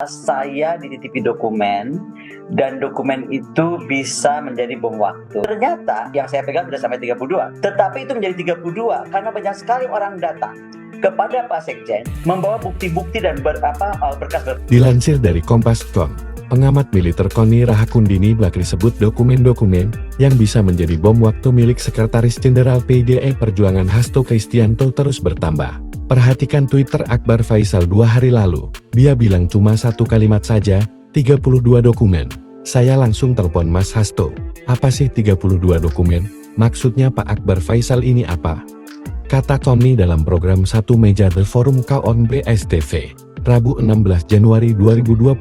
Saya dititipi dokumen, dan dokumen itu bisa menjadi bom waktu. Ternyata yang saya pegang tidak sampai 32, tetapi itu menjadi 32 karena banyak sekali orang datang kepada Pak Sekjen membawa bukti-bukti dan berkas. Dilansir dari Kompas.com, pengamat militer Koni Rahakundini Bakri sebut dokumen-dokumen yang bisa menjadi bom waktu milik Sekretaris Jenderal PDI Perjuangan Hasto Kristianto terus bertambah. Perhatikan Twitter Akbar Faisal 2 hari lalu, dia bilang cuma satu kalimat saja, 32 dokumen. Saya langsung telepon Mas Hasto, apa sih 32 dokumen? Maksudnya Pak Akbar Faisal ini apa? Kata Koni dalam program Satu Meja The Forum Kaon BSTV, Rabu 16 Januari 2025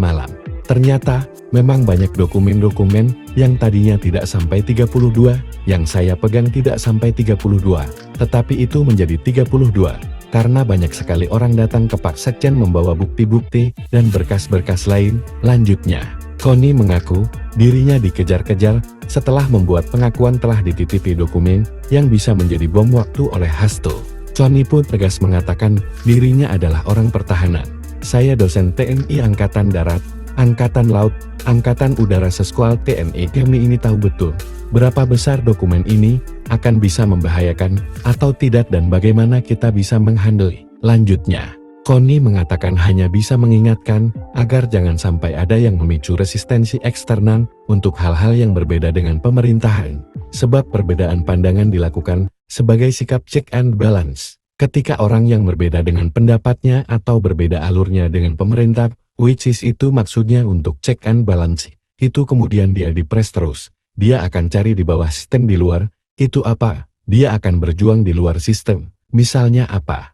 malam. Ternyata, memang banyak dokumen-dokumen yang tadinya tidak sampai 32, yang saya pegang tidak sampai 32, tetapi itu menjadi 32, karena banyak sekali orang datang ke Pak Sekjen membawa bukti-bukti dan berkas-berkas lain. Lanjutnya, Koni mengaku dirinya dikejar-kejar setelah membuat pengakuan telah dititipi dokumen yang bisa menjadi bom waktu oleh Hasto. Koni pun tegas mengatakan dirinya adalah orang pertahanan. Saya dosen TNI Angkatan Darat, Angkatan Laut, Angkatan Udara Seskual TNI. Kami ini tahu betul berapa besar dokumen ini akan bisa membahayakan atau tidak dan bagaimana kita bisa menghandle. Lanjutnya, Koni mengatakan hanya bisa mengingatkan agar jangan sampai ada yang memicu resistensi eksternal untuk hal-hal yang berbeda dengan pemerintahan. Sebab perbedaan pandangan dilakukan sebagai sikap check and balance. Ketika orang yang berbeda dengan pendapatnya atau berbeda alurnya dengan pemerintah, which is itu maksudnya untuk check and balance, itu kemudian dia dipres terus. Dia akan cari di bawah sistem di luar, itu apa? Dia akan berjuang di luar sistem. Misalnya apa?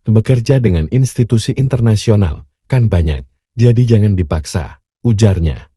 Bekerja dengan institusi internasional, kan banyak. Jadi jangan dipaksa, ujarnya.